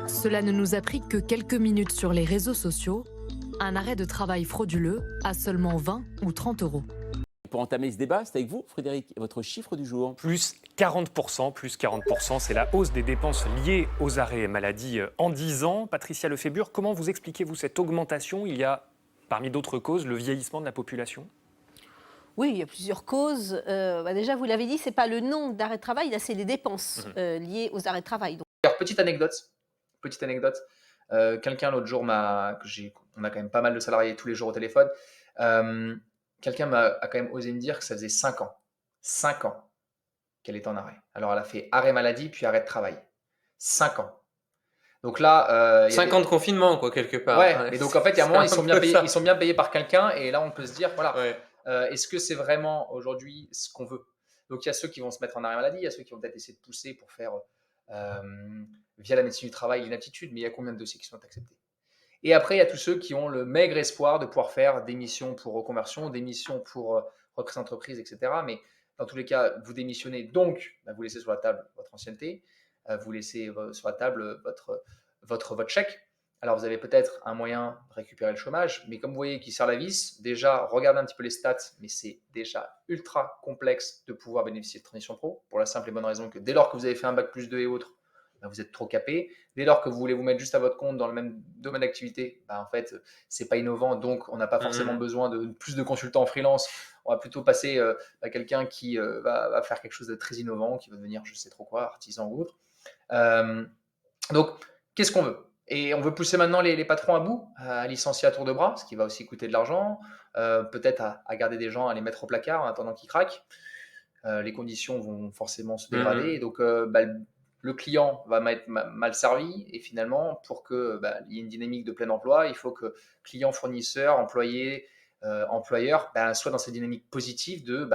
Cela ne nous a pris que quelques minutes sur les réseaux sociaux. Un arrêt de travail frauduleux à seulement 20 ou 30 euros. Pour entamer ce débat, c'est avec vous, Frédéric, votre chiffre du jour. Plus 40%, c'est la hausse des dépenses liées aux arrêts maladie en 10 ans. Patricia Lefébure, comment vous expliquez-vous cette augmentation? Il y a, parmi d'autres causes, le vieillissement de la population. Oui, il y a plusieurs causes. Déjà, vous l'avez dit, ce n'est pas le nombre d'arrêts de travail, là, c'est les dépenses liées aux arrêts de travail. Donc... Alors, petite anecdote. Quelqu'un l'autre jour, on a quand même pas mal de salariés tous les jours au téléphone. Quelqu'un a quand même osé me dire que ça faisait 5 ans qu'elle était en arrêt. Alors, elle a fait arrêt maladie, puis arrêt de travail. 5 ans. Donc là, 5 ans de confinement, quoi, quelque part. Ouais. Et donc en fait, il y a un moment, ils sont bien payés par quelqu'un, et là, on peut se dire, voilà, est-ce que c'est vraiment aujourd'hui ce qu'on veut? Donc il y a ceux qui vont se mettre en arrêt maladie, il y a ceux qui vont peut-être essayer de pousser pour faire via la médecine du travail l'inaptitude, mais il y a combien de dossiers qui sont acceptés? Et après, il y a tous ceux qui ont le maigre espoir de pouvoir faire des missions pour reconversion, des missions pour reprise d'entreprise, etc. Mais dans tous les cas, vous démissionnez, donc vous laissez sur la table votre ancienneté, vous laissez sur la table votre chèque. Alors, vous avez peut-être un moyen de récupérer le chômage, mais comme vous voyez qu'il serre la vis, déjà, regardez un petit peu les stats, mais c'est déjà ultra complexe de pouvoir bénéficier de transition pro, pour la simple et bonne raison que dès lors que vous avez fait un bac+2 et autres, vous êtes trop capé. Dès lors que vous voulez vous mettre juste à votre compte dans le même domaine d'activité, en fait, c'est pas innovant, donc on n'a pas forcément besoin de plus de consultants en freelance. On va plutôt passer à quelqu'un qui va faire quelque chose de très innovant, qui va devenir je sais trop quoi, artisan ou autre. Donc, qu'est-ce qu'on veut? Et on veut pousser maintenant les patrons à bout, à licencier à tour de bras, ce qui va aussi coûter de l'argent, peut-être à garder des gens, à les mettre au placard en attendant qu'ils craquent. Les conditions vont forcément se dégrader, et donc le client va être mal servi, et finalement, pour qu'il y ait une dynamique de plein emploi, il faut que client, fournisseur, employé, employeur soit dans cette dynamique positive de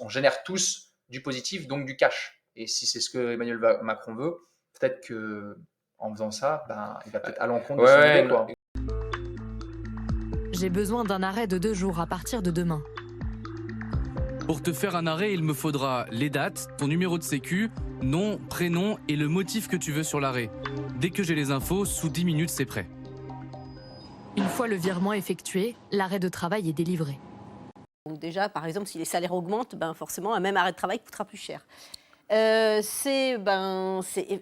on génère tous du positif, donc du cash. Et si c'est ce que Emmanuel Macron veut, peut-être qu'en faisant ça, il va peut-être à l'encontre de son idée, quoi. J'ai besoin d'un arrêt de 2 jours à partir de demain. Pour te faire un arrêt, il me faudra les dates, ton numéro de sécu, nom, prénom et le motif que tu veux sur l'arrêt. Dès que j'ai les infos, sous 10 minutes, c'est prêt. Une fois le virement effectué, l'arrêt de travail est délivré. Donc déjà, par exemple, si les salaires augmentent, forcément, un même arrêt de travail coûtera plus cher. C'est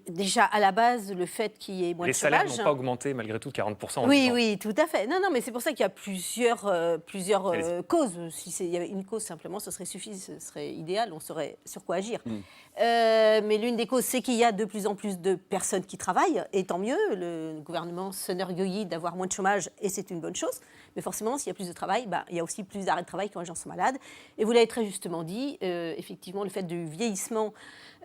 déjà à la base le fait qu'il y ait moins de chômage. Les salaires n'ont pas augmenté malgré tout de 40% en 10 ans. Oui, tout à fait. Non, mais c'est pour ça qu'il y a plusieurs causes. Si il y avait une cause simplement, ce serait idéal, on saurait sur quoi agir. Mais l'une des causes, c'est qu'il y a de plus en plus de personnes qui travaillent, et tant mieux. Le gouvernement s'enorgueillit d'avoir moins de chômage, et c'est une bonne chose. Mais forcément, s'il y a plus de travail, il y a aussi plus d'arrêts de travail quand les gens sont malades. Et vous l'avez très justement dit, effectivement, le fait du vieillissement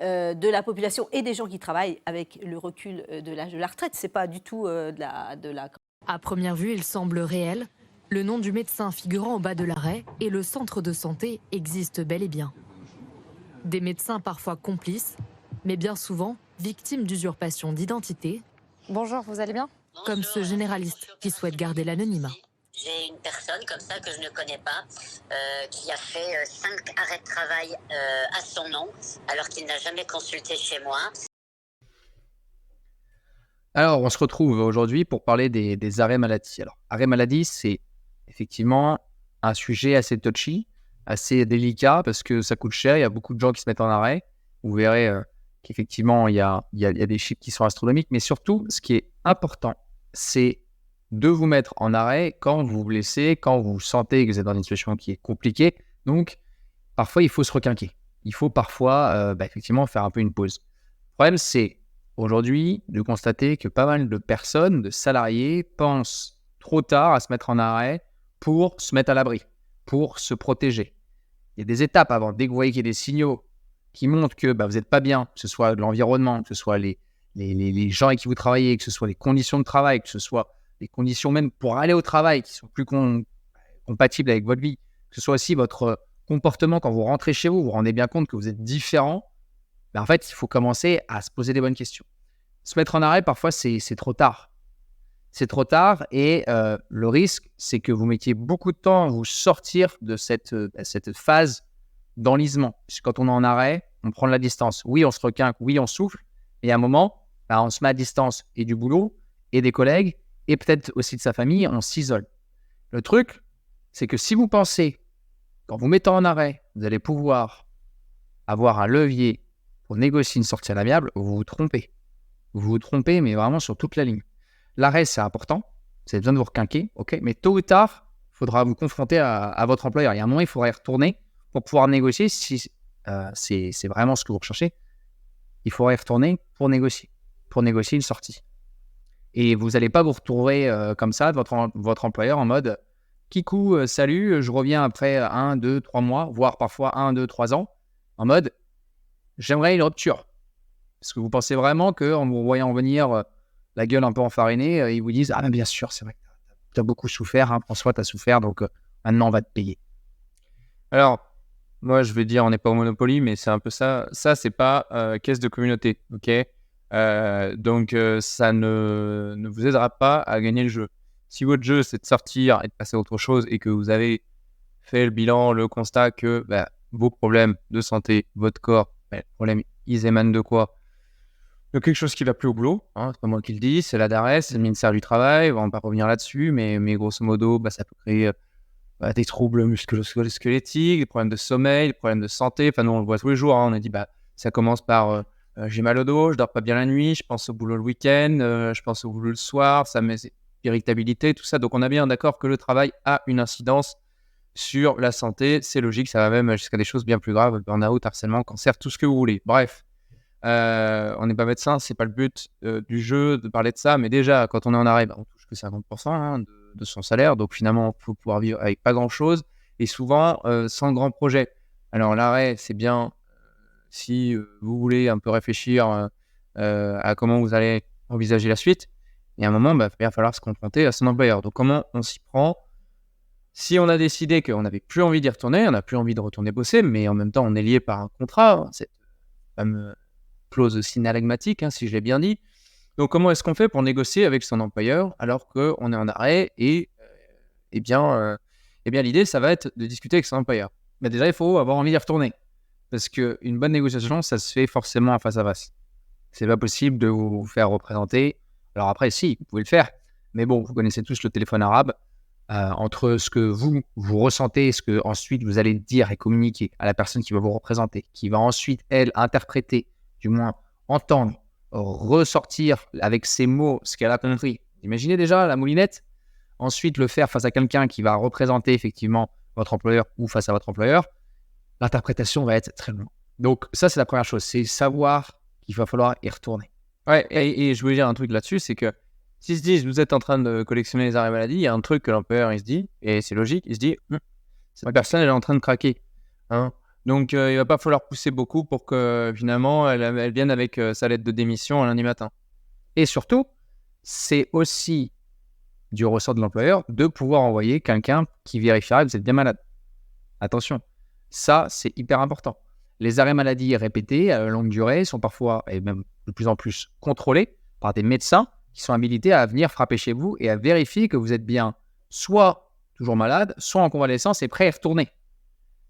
de la population et des gens qui travaillent avec le recul de l'âge de la retraite, c'est pas du tout de la... À première vue, il semble réel. Le nom du médecin figurant au bas de l'arrêt et le centre de santé existent bel et bien. Des médecins parfois complices, mais bien souvent victimes d'usurpation d'identité. Bonjour, vous allez bien? Comme ce généraliste qui souhaite garder l'anonymat. J'ai une personne comme ça que je ne connais pas, qui a fait 5 arrêts de travail à son nom, alors qu'il n'a jamais consulté chez moi. Alors, on se retrouve aujourd'hui pour parler des arrêts maladie. Alors, arrêt maladie, c'est effectivement un sujet assez touchy, assez délicat, parce que ça coûte cher, il y a beaucoup de gens qui se mettent en arrêt. Vous verrez qu'effectivement, il y a des chiffres qui sont astronomiques, mais surtout, ce qui est important, c'est de vous mettre en arrêt quand vous vous blessez, quand vous sentez que vous êtes dans une situation qui est compliquée. Donc, parfois, il faut se requinquer. Il faut parfois, effectivement, faire un peu une pause. Le problème, c'est aujourd'hui de constater que pas mal de personnes, de salariés, pensent trop tard à se mettre en arrêt pour se mettre à l'abri, pour se protéger. Il y a des étapes avant. Dès que vous voyez qu'il y a des signaux qui montrent que vous n'êtes pas bien, que ce soit de l'environnement, que ce soit les gens avec qui vous travaillez, que ce soit les conditions de travail, que ce soit les conditions même pour aller au travail qui sont plus compatibles avec votre vie, que ce soit aussi votre comportement quand vous rentrez chez vous, vous vous rendez bien compte que vous êtes différent, en fait, il faut commencer à se poser des bonnes questions. Se mettre en arrêt, parfois, c'est trop tard. C'est trop tard, et le risque, c'est que vous mettiez beaucoup de temps à vous sortir de cette phase d'enlisement. Puisque quand on est en arrêt, on prend de la distance. Oui, on se requinque, oui, on souffle, et à un moment, on se met à distance et du boulot, et des collègues, et peut-être aussi de sa famille, on s'isole. Le truc, c'est que si vous pensez qu'en vous mettant en arrêt, vous allez pouvoir avoir un levier pour négocier une sortie à l'amiable, vous vous trompez. Vous vous trompez, mais vraiment sur toute la ligne. L'arrêt, c'est important. Vous avez besoin de vous requinquer, ok, mais tôt ou tard, il faudra vous confronter à votre employeur. Il y a un moment, il faudra y retourner pour pouvoir négocier si c'est vraiment ce que vous recherchez. Il faudra y retourner pour négocier une sortie. Et vous n'allez pas vous retrouver comme ça de votre employeur en mode « Kikou, salut, je reviens après 1, 2, 3 mois, voire parfois 1, 2, 3 ans », en mode « J'aimerais une rupture ». Parce que vous pensez vraiment qu'en vous voyant venir la gueule un peu enfarinée, ils vous disent « Ah, mais bien sûr, c'est vrai que tu as beaucoup souffert, hein, François, tu as souffert, donc maintenant on va te payer ». Alors, moi, je vais dire, on n'est pas au Monopoly, mais c'est un peu ça. Ça, c'est pas caisse de communauté, ok? Donc, ça ne vous aidera pas à gagner le jeu. Si votre jeu, c'est de sortir et de passer à autre chose et que vous avez fait le bilan, le constat que vos problèmes de santé, votre corps, les problèmes, ils émanent de quoi? De quelque chose qui va plus au boulot, hein, c'est pas moi qui le dis, c'est la DARES, c'est le ministère du Travail, on va pas revenir là-dessus, mais grosso modo, ça peut créer des troubles musculo-squelettiques, des problèmes de sommeil, des problèmes de santé. Enfin, nous, on le voit tous les jours, hein. On a dit, ça commence par j'ai mal au dos, je dors pas bien la nuit, je pense au boulot le week-end, je pense au boulot le soir, ça met irritabilité, tout ça. Donc, on a bien d'accord que le travail a une incidence sur la santé. C'est logique, ça va même jusqu'à des choses bien plus graves, burn-out, harcèlement, cancer, tout ce que vous voulez. Bref. On n'est pas médecin, c'est pas le but du jeu de parler de ça, mais déjà quand on est en arrêt, on touche que 50% hein, de son salaire, donc finalement il faut pouvoir vivre avec pas grand chose et souvent sans grand projet. Alors l'arrêt c'est bien si vous voulez un peu réfléchir à comment vous allez envisager la suite, et à un moment il va falloir se confronter à son employeur. Donc comment on s'y prend? Si on a décidé qu'on n'avait plus envie d'y retourner, on n'a plus envie de retourner bosser, mais en même temps on est lié par un contrat, cette fameuse clause synalagmatique, si je l'ai bien dit. Donc, comment est-ce qu'on fait pour négocier avec son employeur alors qu'on est en arrêt et bien, l'idée, ça va être de discuter avec son employeur. Mais déjà, il faut avoir envie d'y retourner parce qu'une bonne négociation, ça se fait forcément en face à face. C'est pas possible de vous faire représenter. Alors après, si, vous pouvez le faire, mais bon, vous connaissez tous le téléphone arabe. Entre ce que vous ressentez et ce que ensuite vous allez dire et communiquer à la personne qui va vous représenter, qui va ensuite, elle, interpréter, du moins entendre, ressortir avec ses mots ce qu'elle a compris. Imaginez déjà la moulinette, ensuite le faire face à quelqu'un qui va représenter effectivement votre employeur ou face à votre employeur, l'interprétation va être très longue. Donc ça, c'est la première chose, c'est savoir qu'il va falloir y retourner. Ouais, et je voulais dire un truc là-dessus, c'est que s'ils se disent, vous êtes en train de collectionner les arrêts maladie, il y a un truc que l'employeur, il se dit, et c'est logique, il se dit, cette personne, elle est en train de craquer. Hein. Donc, il ne va pas falloir pousser beaucoup pour que, finalement, elle vienne avec sa lettre de démission lundi matin. Et surtout, c'est aussi du ressort de l'employeur de pouvoir envoyer quelqu'un qui vérifiera que vous êtes bien malade. Attention, ça, c'est hyper important. Les arrêts maladie répétés à longue durée sont parfois, et même de plus en plus, contrôlés par des médecins qui sont habilités à venir frapper chez vous et à vérifier que vous êtes bien soit toujours malade, soit en convalescence et prêt à y retourner.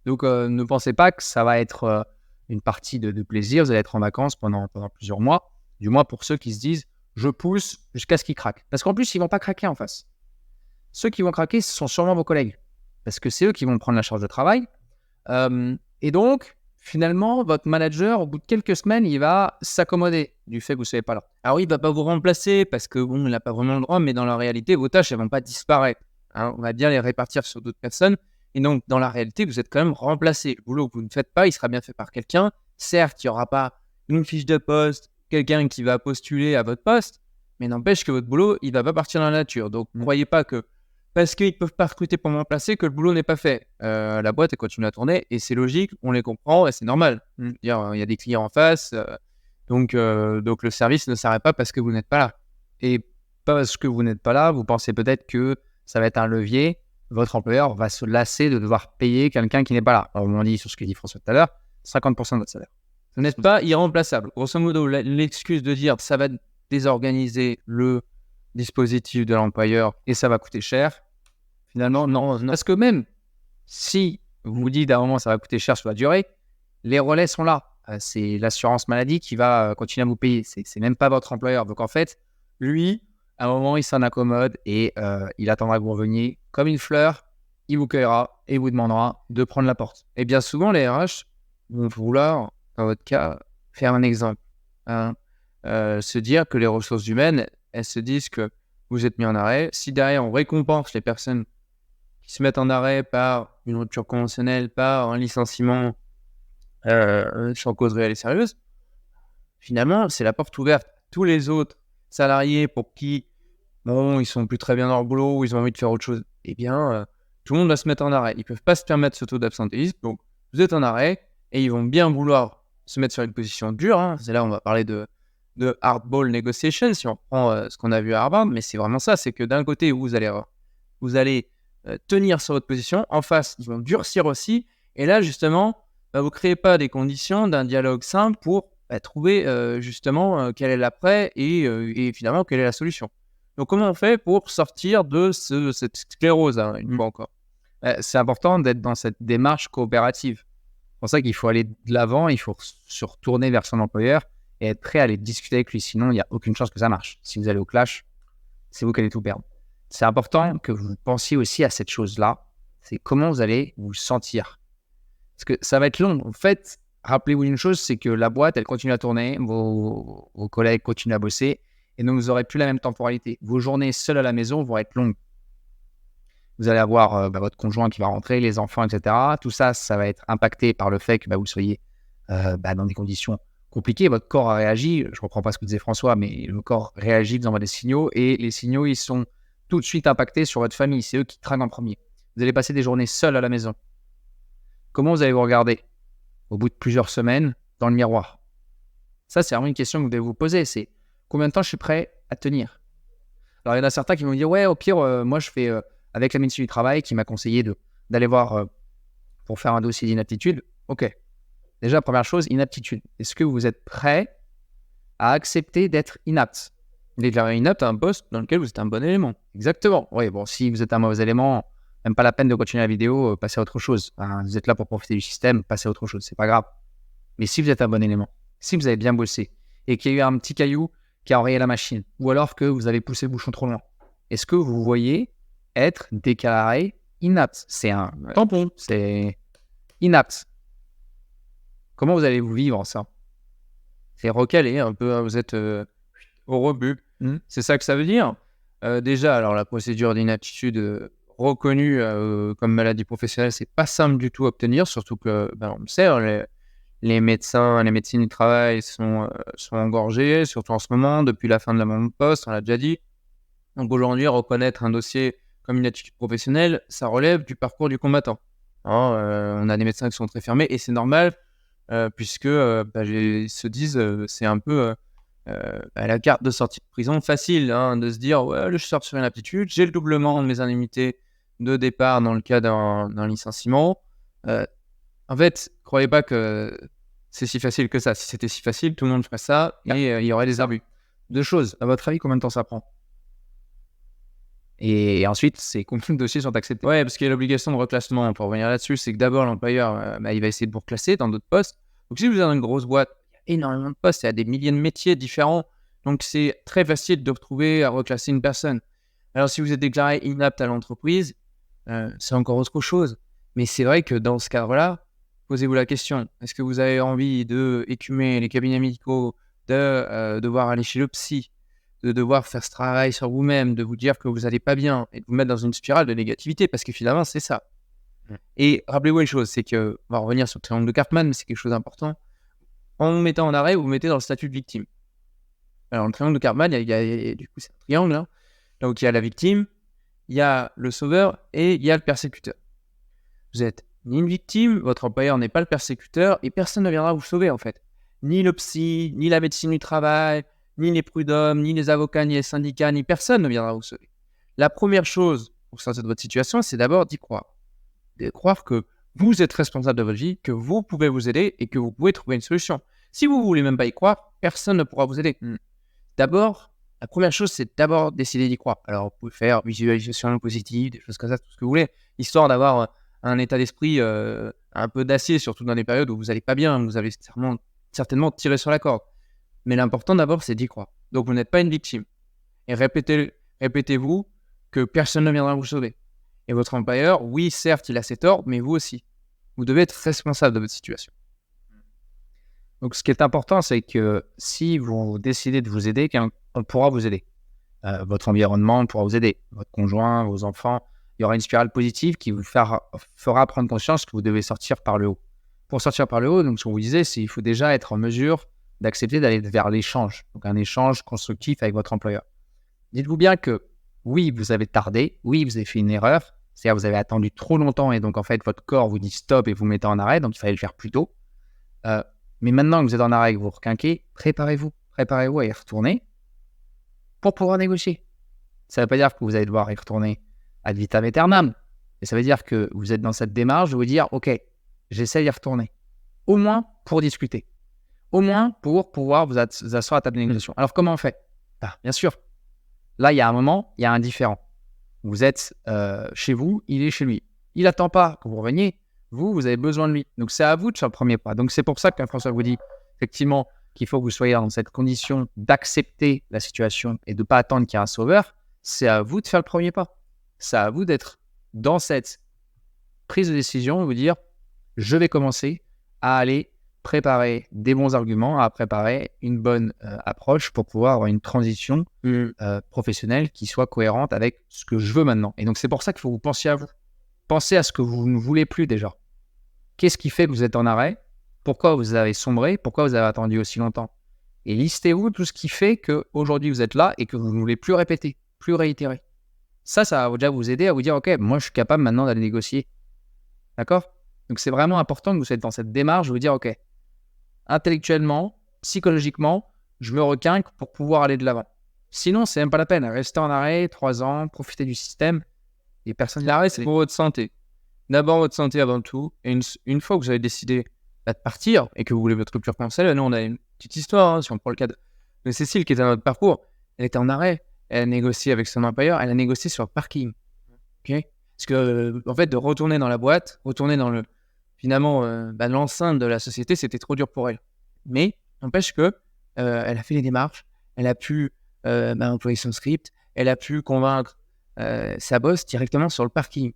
Donc, ne pensez pas que ça va être une partie de plaisir, vous allez être en vacances pendant plusieurs mois, du moins pour ceux qui se disent « je pousse jusqu'à ce qu'ils craquent ». Parce qu'en plus, ils ne vont pas craquer en face. Ceux qui vont craquer, ce sont sûrement vos collègues, parce que c'est eux qui vont prendre la charge de travail. Et donc, finalement, votre manager, au bout de quelques semaines, il va s'accommoder du fait que vous ne soyez pas là. Alors oui, il ne va pas vous remplacer parce que bon, il n'a pas vraiment le droit, mais dans la réalité, vos tâches, elles ne vont pas disparaître. Hein. On va bien les répartir sur d'autres personnes. Et donc, dans la réalité, vous êtes quand même remplacé. Le boulot que vous ne faites pas, il sera bien fait par quelqu'un. Certes, il n'y aura pas une fiche de poste, quelqu'un qui va postuler à votre poste, mais n'empêche que votre boulot, il ne va pas partir dans la nature. Donc, ne croyez pas que parce qu'ils ne peuvent pas recruter pour me remplacer, que le boulot n'est pas fait. La boîte, elle continue à tourner et c'est logique, on les comprend et c'est normal. Il y a des clients en face, donc le service ne s'arrête pas parce que vous n'êtes pas là. Et parce que vous n'êtes pas là, vous pensez peut-être que ça va être un levier. Votre employeur va se lasser de devoir payer quelqu'un qui n'est pas là. Alors, on dit sur ce que dit François tout à l'heure, 50% de votre salaire. Vous n'êtes pas irremplaçable. Grosso modo, l'excuse de dire ça va désorganiser le dispositif de l'employeur et ça va coûter cher, finalement, non. Parce que même si vous vous dites à un moment ça va coûter cher sur la durée, les relais sont là. c'est l'assurance maladie qui va continuer à vous payer. C'est même pas votre employeur. Donc en fait, lui, à un moment, il s'en accommode et il attendra que vous reveniez comme une fleur. Il vous cueillera et vous demandera de prendre la porte. Et bien souvent, les RH vont vouloir, dans votre cas, faire un exemple. Hein, se dire que les ressources humaines, elles se disent que vous êtes mis en arrêt. Si derrière, on récompense les personnes qui se mettent en arrêt par une rupture conventionnelle, par un licenciement sans cause réelle et sérieuse, finalement, c'est la porte ouverte. Tous les autres salariés pour qui, bon, ils sont plus très bien dans leur boulot ou ils ont envie de faire autre chose, eh bien, tout le monde va se mettre en arrêt. Ils ne peuvent pas se permettre ce taux d'absentéisme. Donc, vous êtes en arrêt et ils vont bien vouloir se mettre sur une position dure. Hein. C'est là où on va parler de hardball negotiation, si on reprend ce qu'on a vu à Harvard. Mais c'est vraiment ça, c'est que d'un côté, vous allez tenir sur votre position. En face, ils vont durcir aussi. Et là, justement, vous ne créez pas des conditions d'un dialogue simple pour trouver justement quel est l'après et finalement quelle est la solution. Donc, comment on fait pour sortir de cette sclérose, hein, une fois encore? C'est important d'être dans cette démarche coopérative. C'est pour ça qu'il faut aller de l'avant, il faut se retourner vers son employeur et être prêt à aller discuter avec lui. Sinon, il n'y a aucune chance que ça marche. Si vous allez au clash, c'est vous qui allez tout perdre. C'est important que vous pensiez aussi à cette chose-là. C'est comment vous allez vous sentir. Parce que ça va être long. En fait, rappelez-vous une chose, c'est que la boîte, elle continue à tourner, vos collègues continuent à bosser, et donc vous n'aurez plus la même temporalité. Vos journées seules à la maison vont être longues. Vous allez avoir votre conjoint qui va rentrer, les enfants, etc. Tout ça, ça va être impacté par le fait que vous soyez dans des conditions compliquées. Votre corps a réagi. Je ne reprends pas ce que disait François, mais le corps réagit, vous envoie des signaux, et les signaux, ils sont tout de suite impactés sur votre famille. C'est eux qui traquent en premier. Vous allez passer des journées seules à la maison. Comment vous allez vous regarder au bout de plusieurs semaines dans le miroir? Ça, c'est vraiment une question que vous devez vous poser. C'est combien de temps je suis prêt à tenir? Alors, il y en a certains qui vont me dire, ouais, au pire, moi, je fais avec la médecine du travail qui m'a conseillé d'aller voir pour faire un dossier d'inaptitude. Ok. Déjà, première chose, inaptitude. Est-ce que vous êtes prêt à accepter d'être inapte? Déclarer inapte à un poste dans lequel vous êtes un bon élément. Exactement. Oui, bon, si vous êtes un mauvais élément, même pas la peine de continuer la vidéo, passez à autre chose. Hein, vous êtes là pour profiter du système, passez à autre chose, c'est pas grave. Mais si vous êtes un bon élément, si vous avez bien bossé et qu'il y a eu un petit caillou qui a enrayé la machine, ou alors que vous avez poussé le bouchon trop loin, est-ce que vous voyez être déclaré inapte? C'est un tampon, c'est inapte. Comment vous allez vous vivre ça? C'est recalé un peu, hein, vous êtes au rebut. C'est ça que ça veut dire. Déjà, alors la procédure d'inaptitude reconnue comme maladie professionnelle, c'est pas simple du tout à obtenir, surtout que, on le sait, hein, les médecins, les médecines du travail sont engorgés, surtout en ce moment, depuis la fin de l'amendement de poste, on l'a déjà dit. Donc aujourd'hui, reconnaître un dossier comme une aptitude professionnelle, ça relève du parcours du combattant. Hein, on a des médecins qui sont très fermés et c'est normal puisque ils se disent c'est un peu la carte de sortie de prison facile, hein, de se dire ouais, je sors sur une aptitude, j'ai le doublement de mes indemnités de départ dans le cas d'un licenciement. En fait, croyez pas que c'est si facile que ça. Si c'était si facile, tout le monde ferait ça et il y aurait des abus. Deux choses, à votre avis, combien de temps ça prend? Et ensuite, c'est combien de dossiers sont acceptés? Ouais, parce qu'il y a l'obligation de reclassement. Pour revenir là-dessus, c'est que d'abord, l'employeur, il va essayer de vous reclasser dans d'autres postes. Donc, si vous avez une grosse boîte, il y a énormément de postes, il y a des milliers de métiers différents. Donc, c'est très facile de retrouver à reclasser une personne. Alors, si vous êtes déclaré inapte à l'entreprise, c'est encore autre chose. Mais c'est vrai que dans ce cadre-là, posez-vous la question. Est-ce que vous avez envie d'écumer les cabinets médicaux, de devoir aller chez le psy, de devoir faire ce travail sur vous-même, de vous dire que vous n'allez pas bien et de vous mettre dans une spirale de négativité, parce que finalement, c'est ça. Et rappelez-vous une chose, c'est que, on va revenir sur le triangle de Karpman, mais c'est quelque chose d'important. En vous mettant en arrêt, vous vous mettez dans le statut de victime. Alors, le triangle de Karpman, du coup, c'est un triangle. Hein. Donc, il y a la victime, il y a le sauveur et il y a le persécuteur. Vous êtes ni une victime, votre employeur n'est pas le persécuteur et personne ne viendra vous sauver, en fait. Ni le psy, ni la médecine du travail, ni les prud'hommes, ni les avocats, ni les syndicats, ni personne ne viendra vous sauver. La première chose pour sortir de votre situation, c'est d'abord d'y croire. De croire que vous êtes responsable de votre vie, que vous pouvez vous aider et que vous pouvez trouver une solution. Si vous ne voulez même pas y croire, personne ne pourra vous aider. D'abord, la première chose, c'est d'abord décider d'y croire. Alors, vous pouvez faire visualisation positive, des choses comme ça, tout ce que vous voulez, histoire d'avoir un état d'esprit un peu d'acier, surtout dans des périodes où vous n'allez pas bien, vous avez certainement certainement tirer sur la corde. Mais l'important d'abord, c'est d'y croire. Donc, vous n'êtes pas une victime. Et répétez-vous que personne ne viendra vous sauver. Et votre employeur, oui, certes, il a ses torts, mais vous aussi. Vous devez être responsable de votre situation. Donc, ce qui est important, c'est que si vous décidez de vous aider, on pourra vous aider. Votre environnement pourra vous aider. Votre conjoint, vos enfants. Il y aura une spirale positive qui vous fera prendre conscience que vous devez sortir par le haut. Pour sortir par le haut, donc, ce qu'on vous disait, c'est qu'il faut déjà être en mesure d'accepter d'aller vers l'échange. Donc, un échange constructif avec votre employeur. Dites-vous bien que oui, vous avez tardé. Oui, vous avez fait une erreur. C'est-à-dire vous avez attendu trop longtemps et donc, en fait, votre corps vous dit stop et vous mettez en arrêt. Donc, il fallait le faire plus tôt. Mais maintenant que vous êtes en arrêt et que vous requinquez, préparez-vous à y retourner pour pouvoir négocier. Ça ne veut pas dire que vous allez devoir y retourner ad vitam aeternam, mais ça veut dire que vous êtes dans cette démarche de vous dire, ok, j'essaie d'y retourner. Au moins pour discuter. Au moins pour pouvoir vous asseoir à table de négociation. Alors comment on fait? Bien sûr, là il y a un moment, il y a un différend. Vous êtes chez vous, il est chez lui. Il n'attend pas que vous reveniez. Vous avez besoin de lui. Donc, c'est à vous de faire le premier pas. Donc, c'est pour ça que François vous dit effectivement qu'il faut que vous soyez dans cette condition d'accepter la situation et de ne pas attendre qu'il y ait un sauveur. C'est à vous de faire le premier pas. C'est à vous d'être dans cette prise de décision et vous dire je vais commencer à aller préparer des bons arguments, à préparer une bonne approche pour pouvoir avoir une transition professionnelle qui soit cohérente avec ce que je veux maintenant. Et donc, c'est pour ça qu'il faut que vous pensiez à vous. Pensez à ce que vous ne voulez plus déjà. Qu'est-ce qui fait que vous êtes en arrêt? Pourquoi vous avez sombré? Pourquoi vous avez attendu aussi longtemps? Et listez-vous tout ce qui fait qu'aujourd'hui vous êtes là et que vous ne voulez plus répéter, plus réitérer. Ça va déjà vous aider à vous dire, ok, moi je suis capable maintenant d'aller négocier. D'accord? Donc c'est vraiment important que vous soyez dans cette démarche de vous dire, ok, intellectuellement, psychologiquement, je me requinque pour pouvoir aller de l'avant. Sinon, c'est même pas la peine. Restez en arrêt 3 ans, profitez du système. Et personne. L'arrêt, c'est pour votre santé. D'abord, votre santé avant tout. Et une fois que vous avez décidé de partir et que vous voulez votre rupture conventionnelle, nous, on a une petite histoire. Hein, si on prend le cas de Cécile qui était dans notre parcours, elle était en arrêt. Elle a négocié avec son employeur. Elle a négocié sur le parking. Okay, parce que, en fait, de retourner dans la boîte, retourner dans l'enceinte de la société, c'était trop dur pour elle. Mais, n'empêche que elle a fait les démarches. Elle a pu employer son script. Elle a pu convaincre sa boss directement sur le parking,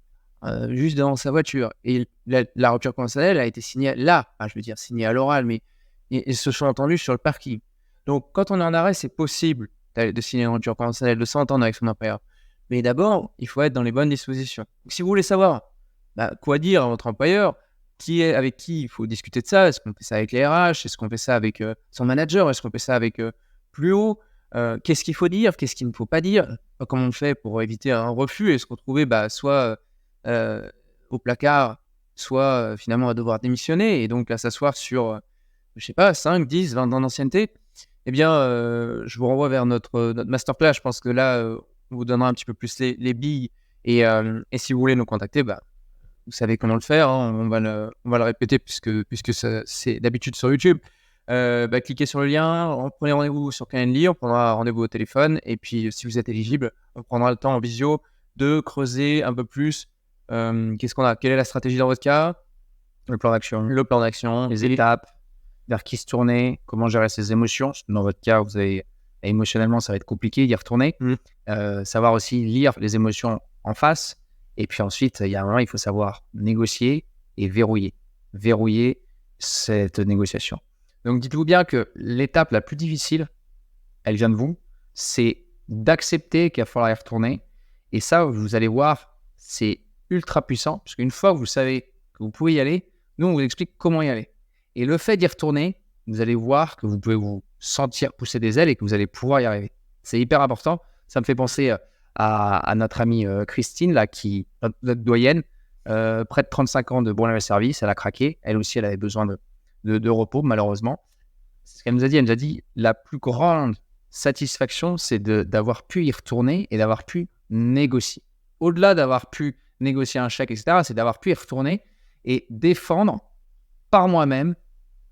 juste devant sa voiture. Et la rupture conventionnelle a été signée là, signée à l'oral, mais ils se sont entendus sur le parking. Donc, quand on est en arrêt, c'est possible de signer une rupture conventionnelle, de s'entendre avec son employeur. Mais d'abord, il faut être dans les bonnes dispositions. Donc, si vous voulez savoir quoi dire à votre employeur, avec qui il faut discuter de ça, est-ce qu'on fait ça avec les RH, est-ce qu'on fait ça avec son manager, est-ce qu'on fait ça avec plus haut, qu'est-ce qu'il faut dire, qu'est-ce qu'il ne faut pas dire, comment on fait pour éviter un refus et se retrouver soit au placard, soit finalement à devoir démissionner et donc à s'asseoir sur, 5, 10, 20 ans d'ancienneté. Eh bien, je vous renvoie vers notre masterclass. Je pense que là, on vous donnera un petit peu plus les billes et si vous voulez nous contacter, vous savez comment le faire. Hein. On va le répéter puisque c'est d'habitude sur YouTube. Cliquez sur le lien, prenez rendez-vous sur Calendly, on prendra rendez-vous au téléphone et puis si vous êtes éligible, on prendra le temps en visio de creuser un peu plus qu'est-ce qu'on a, quelle est la stratégie dans votre cas, le plan d'action, les étapes, vers qui se tourner, comment gérer ses émotions. Dans votre cas, vous avez émotionnellement, ça va être compliqué d'y retourner. Savoir aussi lire les émotions en face et puis ensuite, il y a un moment, il faut savoir négocier et verrouiller cette négociation. Donc, dites-vous bien que l'étape la plus difficile, elle vient de vous, c'est d'accepter qu'il va falloir y retourner. Et ça, vous allez voir, c'est ultra puissant, parce qu'une fois que vous savez que vous pouvez y aller, nous, on vous explique comment y aller. Et le fait d'y retourner, vous allez voir que vous pouvez vous sentir pousser des ailes et que vous allez pouvoir y arriver. C'est hyper important. Ça me fait penser à notre amie Christine, là, notre doyenne, près de 35 ans de bon level service, elle a craqué. Elle aussi, elle avait besoin de repos, malheureusement. C'est ce qu'elle nous a dit. Elle nous a dit la plus grande satisfaction, c'est d'avoir pu y retourner et d'avoir pu négocier. Au-delà d'avoir pu négocier un chèque, etc., c'est d'avoir pu y retourner et défendre par moi-même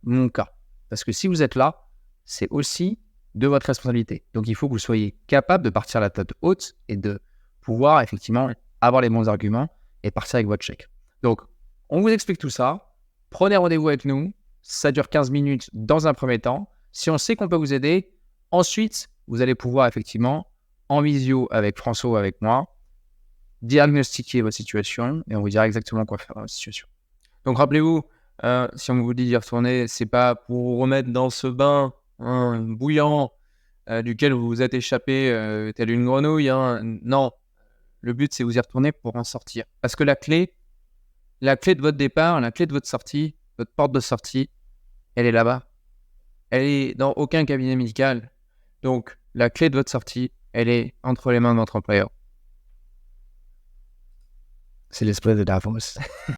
mon cas. Parce que si vous êtes là, c'est aussi de votre responsabilité. Donc, il faut que vous soyez capable de partir à la tête haute et de pouvoir effectivement avoir les bons arguments et partir avec votre chèque. Donc, on vous explique tout ça. Prenez rendez-vous avec nous. Ça dure 15 minutes dans un premier temps. Si on sait qu'on peut vous aider, ensuite, vous allez pouvoir effectivement, en visio avec François ou avec moi, diagnostiquer votre situation et on vous dira exactement quoi faire dans votre situation. Donc rappelez-vous, si on vous dit d'y retourner, c'est pas pour vous remettre dans ce bain bouillant duquel vous vous êtes échappé tel une grenouille. Non, le but c'est vous y retourner pour en sortir. Parce que la clé de votre départ, la clé de votre sortie, votre porte de sortie, elle est là-bas. Elle est dans aucun cabinet médical. Donc la clé de votre sortie, elle est entre les mains de votre employeur. C'est l'esprit de Davos.